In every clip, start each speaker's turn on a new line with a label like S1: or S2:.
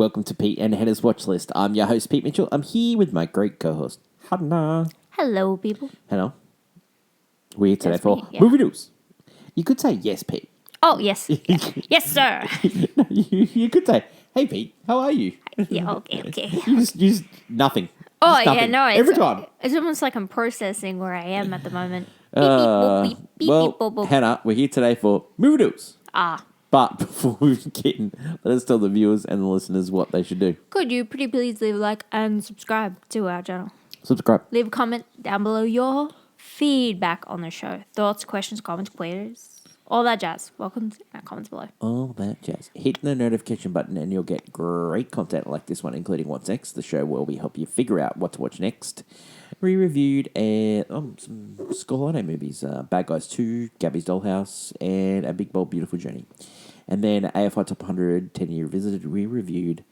S1: Welcome to Pete and Hannah's Watchlist. I'm your host, Pete Mitchell. I'm here with my great co-host, Hannah.
S2: Hello, people.
S1: Hannah. We're here today
S2: That's
S1: for
S2: me, yeah.
S1: movie news. You could say yes, Pete.
S2: Oh, yes. Yeah. Yes, sir.
S1: No, you could say, hey, Pete, how are you?
S2: Yeah, okay.
S1: You just nothing.
S2: Oh,
S1: Just nothing.
S2: yeah, no.
S1: Every time.
S2: It's almost like I'm processing where I am at the moment.
S1: Hannah, we're here today for movie news.
S2: Ah.
S1: But before we begin, let us tell the viewers and the listeners what they should do.
S2: Could you pretty please leave a like and subscribe to our channel?
S1: Subscribe.
S2: Leave a comment down below your feedback on the show. Thoughts, questions, comments, queries, all that jazz. Welcome to our comments below.
S1: All that jazz. Hit the notification button and you'll get great content like this one, including What's Next, the show where we help you figure out what to watch next. We reviewed some school holiday movies, Bad Guys 2, Gabby's Dollhouse, and A Big Bold Beautiful Journey. And then AFI Top 100 10-Year Revisited, we reviewed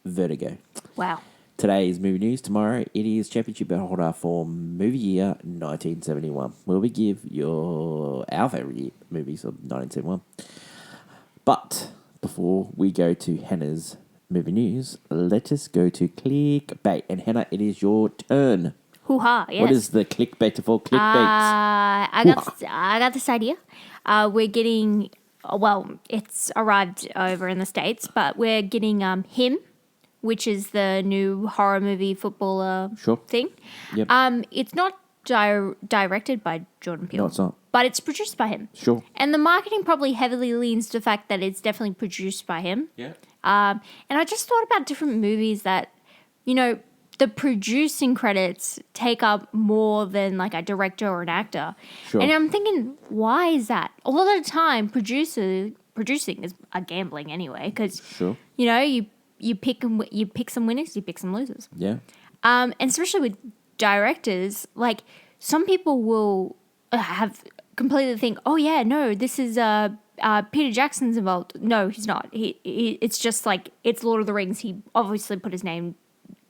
S1: Vertigo.
S2: Wow.
S1: Today is movie news. Tomorrow it is championship holder for movie year 1971, where we give our favourite movies of 1971. But before we go to Hannah's movie news, let us go to clickbait. And Hannah, it is your turn.
S2: Hoo-ha, yes.
S1: What is the clickbait for clickbait?
S2: I got this idea. We're getting... Well, it's arrived over in the States, but we're getting Him, which is the new horror movie footballer thing.
S1: Yep.
S2: It's not directed by Jordan Peele.
S1: No, it's not.
S2: But it's produced by him.
S1: Sure.
S2: And the marketing probably heavily leans to the fact that it's definitely produced by him.
S1: Yeah.
S2: And I just thought about different movies that, the producing credits take up more than like a director or an actor.
S1: Sure.
S2: And I'm thinking, why is that? A lot of the time, producing is a gambling anyway, because you pick some winners, you pick some losers.
S1: Yeah.
S2: And especially with directors, like some people will have completely think, oh yeah, no, this is Peter Jackson's involved. No, he's not. It's just like it's Lord of the Rings. He obviously put his name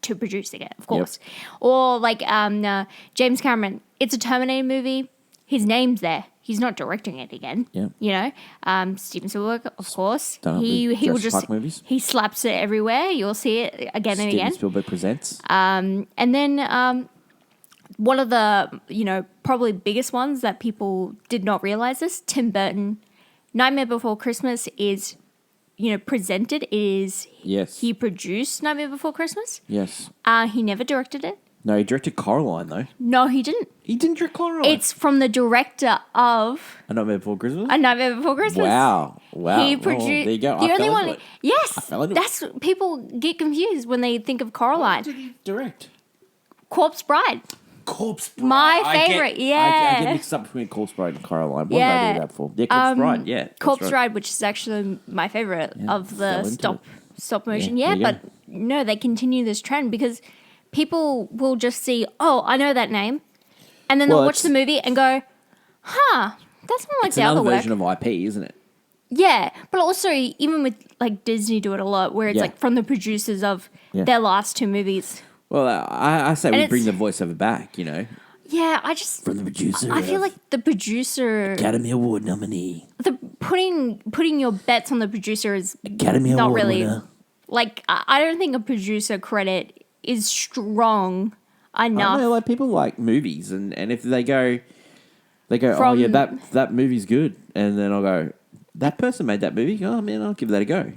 S2: to producing it, of course. Yep. Or like James Cameron, it's a Terminator movie. His name's there. He's not directing it again.
S1: Yeah.
S2: Steven Spielberg, of course.
S1: Done
S2: He will just
S1: movies.
S2: He slaps it everywhere. You'll see it again and again.
S1: Steven Spielberg presents.
S2: And then one of the probably biggest ones that people did not realize this, Tim Burton, Nightmare Before Christmas is presented is
S1: yes.
S2: He produced Nightmare Before Christmas.
S1: Yes.
S2: He never directed it.
S1: No, he directed Coraline though.
S2: No, he didn't.
S1: He didn't direct Coraline.
S2: It's from the director of
S1: A Nightmare Before Christmas.
S2: A Nightmare Before Christmas.
S1: Wow.
S2: He produced.
S1: There you go.
S2: The only one. Yes,
S1: I
S2: that's people get confused when they think of Coraline.
S1: What did he direct?
S2: Corpse Bride.
S1: Corpse Bride.
S2: My favorite.
S1: I
S2: yeah.
S1: get mixed up between Corpse Bride and Coraline. What did I do that for? Yeah, Corpse Bride. Yeah.
S2: Corpse Bride, which is actually my favorite of the stop motion.
S1: Yeah,
S2: but no, they continue this trend because people will just see, oh, I know that name, and then they'll watch the movie and go, huh, that's not like the other work.
S1: It's another version of IP, isn't it?
S2: Yeah, but also even with like Disney do it a lot, where it's like from the producers of their last two movies.
S1: Well, I say we bring the voiceover back,
S2: Yeah, I just
S1: from the producer.
S2: I feel like the producer
S1: Academy Award nominee.
S2: The putting your bets on the producer is
S1: Academy
S2: not
S1: Award
S2: really
S1: winner.
S2: Like I don't think a producer credit is strong enough.
S1: I know, like people like movies, and if they go, oh yeah, that movie's good, and then I'll go, that person made that movie. Oh man, I'll give that a go.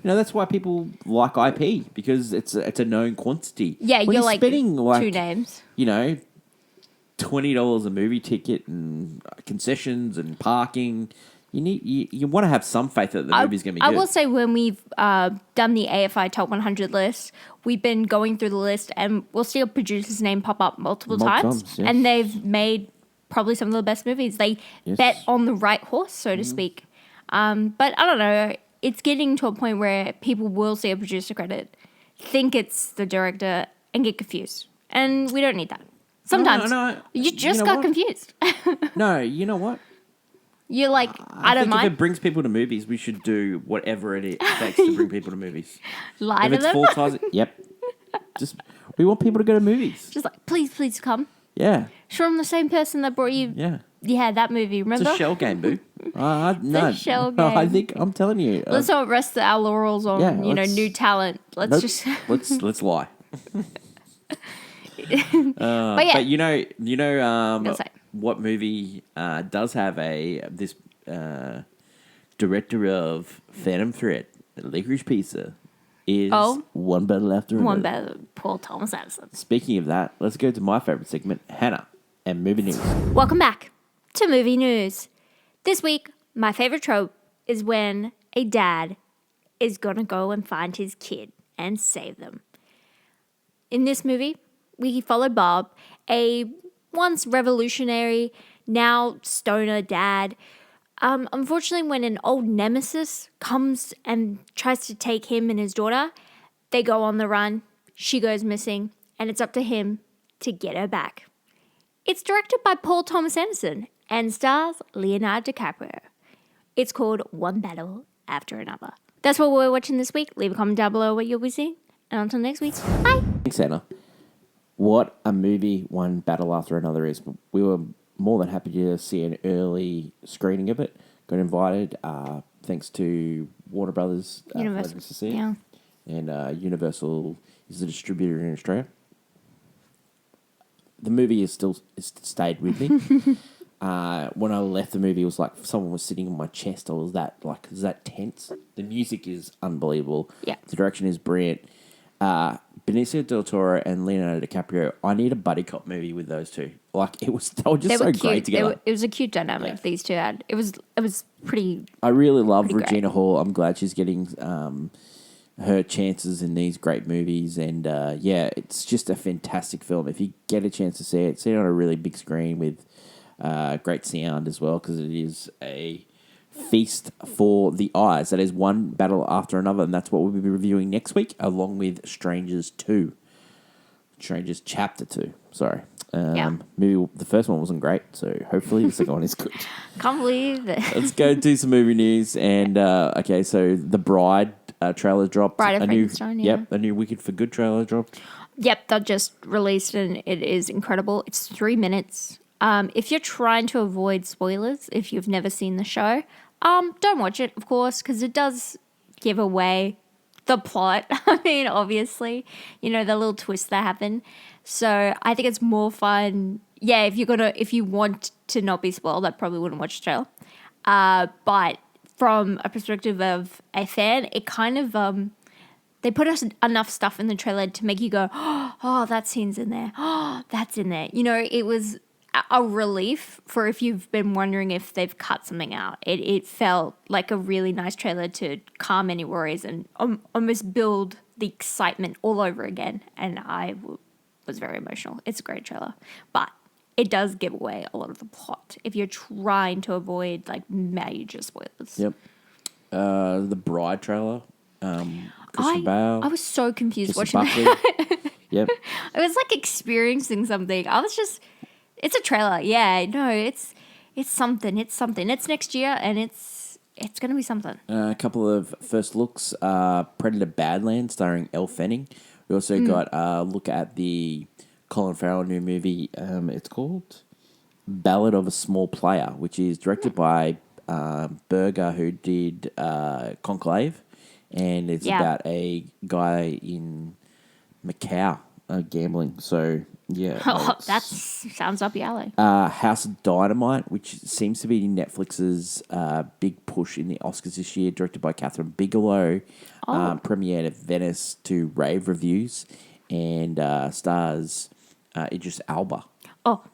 S1: That's why people like IP because it's a known quantity.
S2: Yeah,
S1: when
S2: you're like
S1: spending
S2: two names.
S1: $20 a movie ticket and concessions and parking. You want to have some faith that the movie's going to be good.
S2: I will say when we've done the AFI Top 100 list, we've been going through the list and we'll see a producer's name pop up multiple times.
S1: Yes.
S2: And they've made probably some of the best movies. They bet on the right horse, so to speak. But I don't know. It's getting to a point where people will see a producer credit, think it's the director, and get confused. And we don't need that. Sometimes you just got confused.
S1: No, you know what?
S2: You're like, I don't mind.
S1: If it brings people to movies, we should do whatever it takes to bring people to movies.
S2: Lie
S1: if
S2: to
S1: it's
S2: them?
S1: 4 times, yep. We want people to go to movies.
S2: Just like, please come.
S1: Yeah.
S2: Sure, I'm the same person that brought you.
S1: Yeah.
S2: Yeah, that movie. Remember?
S1: It's a shell game, boo. No,
S2: shell
S1: I
S2: game.
S1: think I'm telling you.
S2: Let's not rest our laurels on, new talent. Let's just.
S1: let's lie.
S2: But yeah.
S1: But
S2: Go say.
S1: what movie does have this director of Phantom Thread, Licorice Pizza, is One Battle After Another.
S2: One better, Paul Thomas Anderson.
S1: Speaking of that, let's go to my favorite segment, Hannah and Movie News.
S2: Welcome back to Movie News. This week, my favorite trope is when a dad is gonna go and find his kid and save them. In this movie, we followed Bob, a once revolutionary, now stoner dad. Unfortunately, when an old nemesis comes and tries to take him and his daughter, they go on the run, she goes missing, and it's up to him to get her back. It's directed by Paul Thomas Anderson and stars Leonardo DiCaprio. It's called One Battle After Another. That's what we're watching this week. Leave a comment down below what you'll be seeing. And until next week, bye!
S1: Thanks, Anna. What a movie One Battle After Another is. We were more than happy to see an early screening of it. Got invited, thanks to Warner Brothers.
S2: Universal.
S1: To see it.
S2: Yeah.
S1: And Universal is the distributor in Australia. The movie is stayed with me. When I left the movie, it was like someone was sitting on my chest. I was that tense. The music is unbelievable.
S2: Yeah.
S1: The direction is brilliant. Benicio del Toro and Leonardo DiCaprio. I need a buddy cop movie with those two. They were just so
S2: cute.
S1: great together.
S2: It was a cute dynamic these two had. It was pretty.
S1: I really love
S2: pretty
S1: Regina
S2: great.
S1: Hall. I'm glad she's getting her chances in these great movies. And it's just a fantastic film. If you get a chance to see it on a really big screen with great sound as well, because it is a feast for the eyes. That is One Battle After Another, and that's what we'll be reviewing next week, along with Strangers 2. Strangers Chapter 2, sorry. Maybe the first one wasn't great, so hopefully the second one is good.
S2: Can't believe it.
S1: Let's go do some movie news. And, so The Bride trailer dropped.
S2: Bride of Frankenstein, yeah.
S1: Yep, a new Wicked for Good trailer dropped.
S2: Yep, that just released and it is incredible. It's 3 minutes. If you're trying to avoid spoilers, if you've never seen the show, don't watch it, of course, because it does give away the plot. I mean, obviously, the little twists that happen. So I think it's more fun. Yeah, if you want to not be spoiled, I probably wouldn't watch the trailer. But from a perspective of a fan, it kind of they put us enough stuff in the trailer to make you go, oh, that scene's in there. Oh, that's in there. It was a relief for if you've been wondering if they've cut something out. It felt like a really nice trailer to calm any worries and almost build the excitement all over again. And I was very emotional. It's a great trailer. But it does give away a lot of the plot if you're trying to avoid major spoilers.
S1: Yep. The Bride trailer. Christian Bale.
S2: I was so confused
S1: Jesse
S2: watching
S1: Buckley.
S2: that.
S1: Yep.
S2: I was experiencing something. I was just... It's a trailer. Yeah, no, it's something. It's something. It's next year, and it's going to be something.
S1: A couple of first looks. Predator Badlands, starring Elle Fanning. We also got a look at the Colin Farrell new movie. It's called Ballad of a Small Player, which is directed by Berger, who did Conclave. And it's about a guy in Macau gambling. So... yeah.
S2: That sounds up your alley.
S1: House of Dynamite, which seems to be Netflix's big push in the Oscars this year, directed by Catherine Bigelow, premiered at Venice to rave reviews, and stars Idris Elba.
S2: Oh,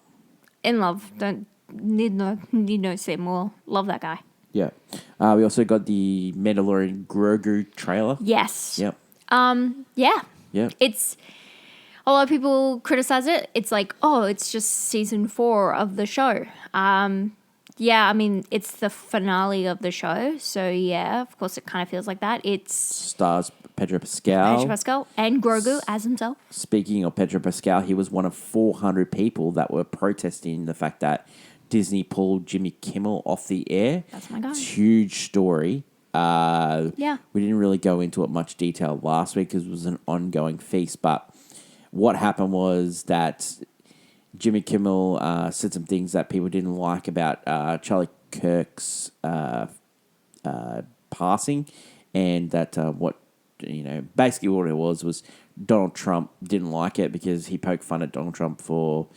S2: in love. Don't need no say more. Love that guy.
S1: Yeah. We also got the Mandalorian Grogu trailer.
S2: Yes.
S1: Yep.
S2: Yeah.
S1: Yep.
S2: It's... A lot of people criticize it. It's it's just season 4 of the show. Yeah, I mean, it's the finale of the show. So, yeah, of course, it kind of feels like that. It's...
S1: Stars Pedro Pascal.
S2: And Grogu as himself.
S1: Speaking of Pedro Pascal, he was one of 400 people that were protesting the fact that Disney pulled Jimmy Kimmel off the air.
S2: That's my guy.
S1: It's a huge story.
S2: Yeah.
S1: We didn't really go into it much detail last week because it was an ongoing feast, but... what happened was that Jimmy Kimmel said some things that people didn't like about Charlie Kirk's passing, and that basically what it was Donald Trump didn't like it because he poked fun at Donald Trump for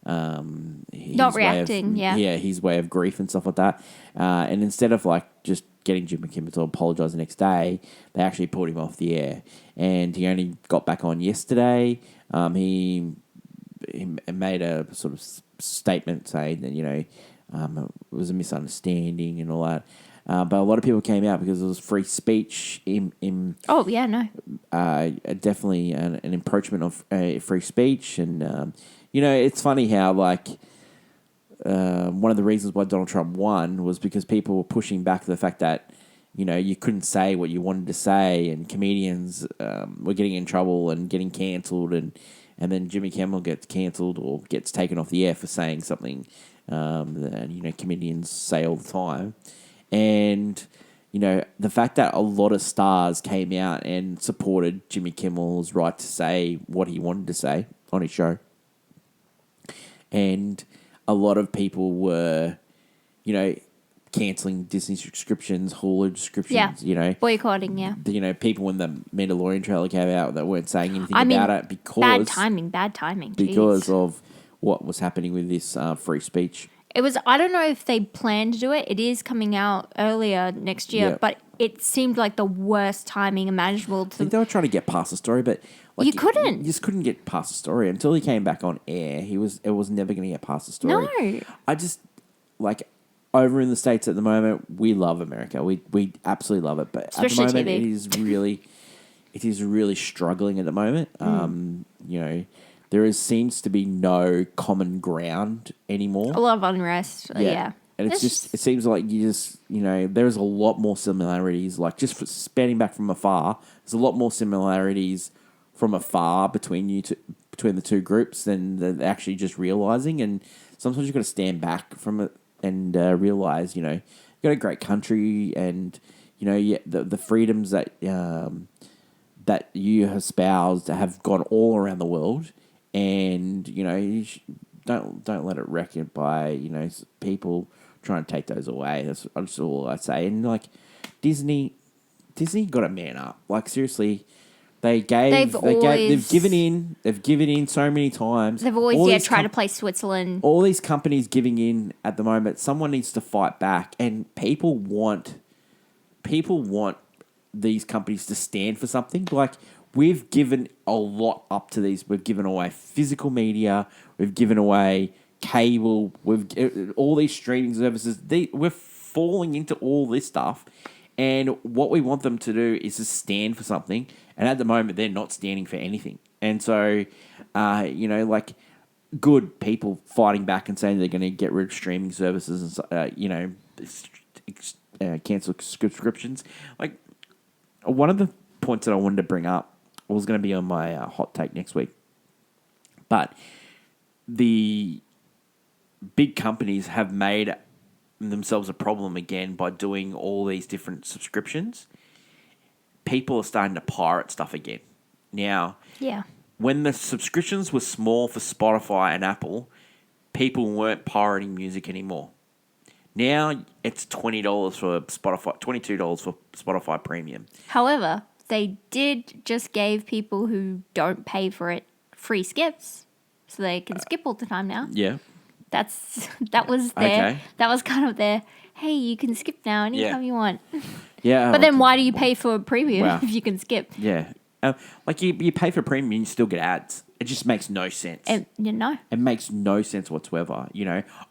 S1: his
S2: Not
S1: way of-
S2: reacting, yeah.
S1: his way of grief and stuff like that. And instead of just getting Jimmy Kimmel to apologise the next day, they actually pulled him off the air, and he only got back on yesterday. He made a sort of statement saying that it was a misunderstanding and all that. But a lot of people came out because it was free speech.
S2: Oh, yeah, no.
S1: Definitely an encroachment of free speech, and it's funny how one of the reasons why Donald Trump won was because people were pushing back the fact that you couldn't say what you wanted to say, and comedians were getting in trouble and getting cancelled, and then Jimmy Kimmel gets cancelled or gets taken off the air for saying something that comedians say all the time. And, the fact that a lot of stars came out and supported Jimmy Kimmel's right to say what he wanted to say on his show. And a lot of people were, cancelling Disney subscriptions, Hulu subscriptions,
S2: Boycotting, yeah.
S1: People when the Mandalorian trailer came out that weren't saying anything about it because...
S2: Bad timing.
S1: Because
S2: Jeez.
S1: of what was happening with this free speech.
S2: I don't know if they plan to do it. It is coming out earlier next year, but it seemed like the worst timing imaginable.
S1: I think they were trying to get past the story, but
S2: you couldn't.
S1: You just couldn't get past the story until he came back on air. It was never going to get past the story.
S2: No.
S1: I just over in the States at the moment, we love America. We absolutely love it, but
S2: especially
S1: at the moment
S2: TV.
S1: it is really struggling at the moment. There seems to be no common ground anymore.
S2: A lot of unrest. Yeah.
S1: And it seems like there's a lot more similarities. Like just for spanning back from afar, there's a lot more similarities from afar between the two groups than they're actually just realizing. And sometimes you've got to stand back from it and realize, you've got a great country, and the freedoms that that you espoused have gone all around the world. And you don't let it wreck it by people trying to take those away. That's all I say. And Disney got a man up. Seriously, they've given in. They've given in so many times.
S2: They've always tried to play Switzerland.
S1: All these companies giving in at the moment. Someone needs to fight back, and people want these companies to stand for something. We've given a lot up to these. We've given away physical media. We've given away cable. All these streaming services. We're falling into all this stuff, and what we want them to do is to stand for something. And at the moment, they're not standing for anything. And so, good people fighting back and saying they're going to get rid of streaming services and cancel subscriptions. One of the points that I wanted to bring up was going to be on my hot take next week. But the big companies have made themselves a problem again by doing all these different subscriptions. People are starting to pirate stuff again. Now, when the subscriptions were small for Spotify and Apple, people weren't pirating music anymore. Now it's $20 for Spotify, $22 for Spotify Premium.
S2: However, they did just gave people who don't pay for it free skips, so they can skip all the time now.
S1: Yeah,
S2: that was their that was kind of their hey, you can skip now anytime you want.
S1: Yeah,
S2: but then why do you pay for a premium if you can skip?
S1: Yeah, you pay for premium, and you still get ads. It just makes no sense.
S2: It
S1: makes no sense whatsoever.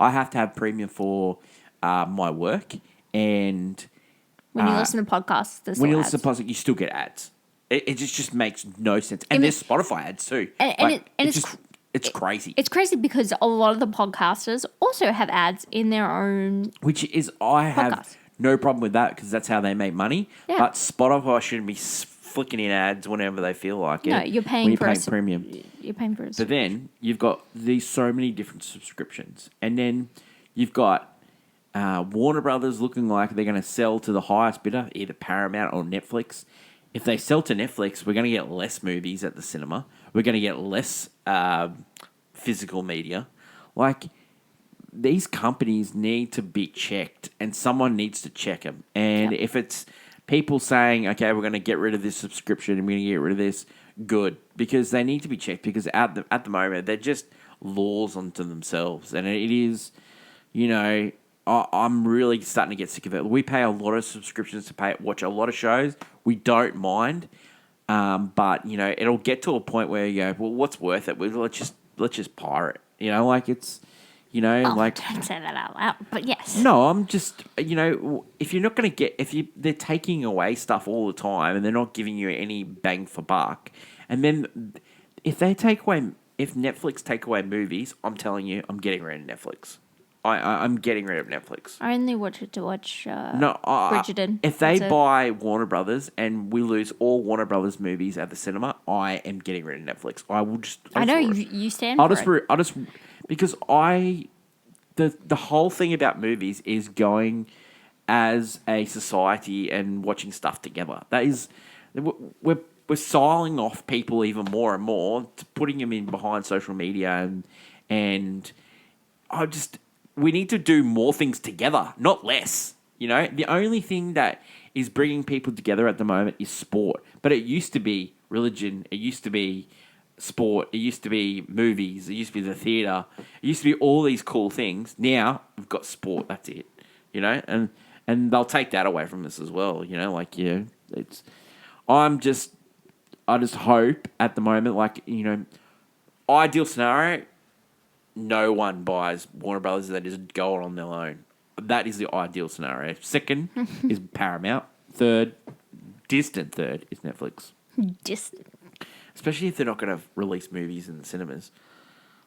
S1: I have to have premium for my work, and
S2: when you listen to podcasts,
S1: listen to podcasts, you still get ads. It just makes no sense. And there's Spotify ads too. It's crazy.
S2: It's crazy because a lot of the podcasters also have ads in their own
S1: Which is, I have
S2: podcast.
S1: No problem with that because that's how they make money.
S2: Yeah.
S1: But Spotify shouldn't be flicking in ads whenever they feel like it.
S2: No, you're paying for
S1: premium.
S2: You're paying for it.
S1: But then you've got these so many different subscriptions. And then you've got Warner Brothers looking like they're going to sell to the highest bidder, either Paramount or Netflix. If they sell to Netflix, we're going to get less movies at the cinema. We're going to get less physical media. these companies need to be checked, and someone needs to check them. And if it's people saying, okay, we're going to get rid of this subscription and we're going to get rid of this, good, because they need to be checked, because at the moment they're just laws unto themselves, and it is, I'm really starting to get sick of it. We pay a lot of subscriptions to watch a lot of shows. We don't mind, but it'll get to a point where you go, well, what's worth it? Let's just pirate. It's.
S2: Don't say that out loud, but yes.
S1: No, I'm just, if you're not going to they're taking away stuff all the time and they're not giving you any bang for buck. And then if Netflix take away movies, I'm telling you, I'm getting rid of Netflix. I'm getting rid of Netflix.
S2: I only watch it to watch Bridgerton.
S1: If they buy Warner Brothers and we lose all Warner Brothers movies at the cinema, I am getting rid of Netflix. I will just.
S2: I know you stand for it.
S1: I'll just because the whole thing about movies is going as a society and watching stuff together. That is, we're siling off people even more and more, putting them in behind social media and we need to do more things together, not less. The only thing that is bringing people together at the moment is sport, but it used to be religion. It used to be sport. It used to be movies. It used to be the theatre. It used to be all these cool things. Now we've got sport. That's it. And they'll take that away from us as well. It's. I just hope at the moment, ideal scenario, no one buys Warner Brothers that is going on their own. That is the ideal scenario. Second is Paramount. Distant third is Netflix.
S2: Distant.
S1: Especially if they're not going to release movies in the cinemas.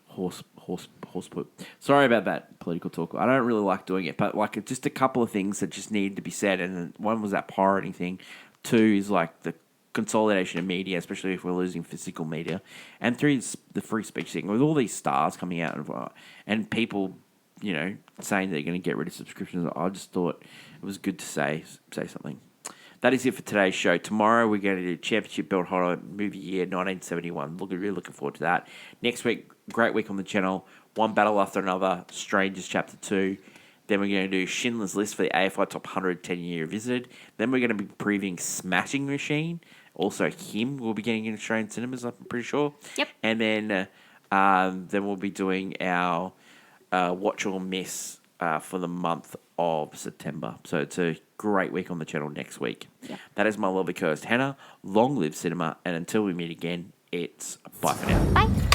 S1: Horse poop. Sorry about that political talk. I don't really like doing it, but just a couple of things that just need to be said. And one was that pirating thing. Two is the consolidation of media, especially if we're losing physical media. And three is the free speech thing. With all these stars coming out and people, saying they're going to get rid of subscriptions, I just thought it was good to say something. That is it for today's show. Tomorrow we're going to do Championship Belt Hollow movie year 1971. Really looking forward to that. Next week, great week on the channel. One battle after another. Strangers Chapter 2. Then we're going to do Schindler's List for the AFI Top 100 10-year visited. Then we're going to be previewing Smashing Machine. Also, Him will be getting in Australian cinemas, I'm pretty sure.
S2: Yep.
S1: And then we'll be doing our Watch or Miss for the month of September. So it's a great week on the channel next week.
S2: Yep.
S1: That is my lovely co-host, Hannah. Long live cinema. And until we meet again, it's bye for now.
S2: Bye.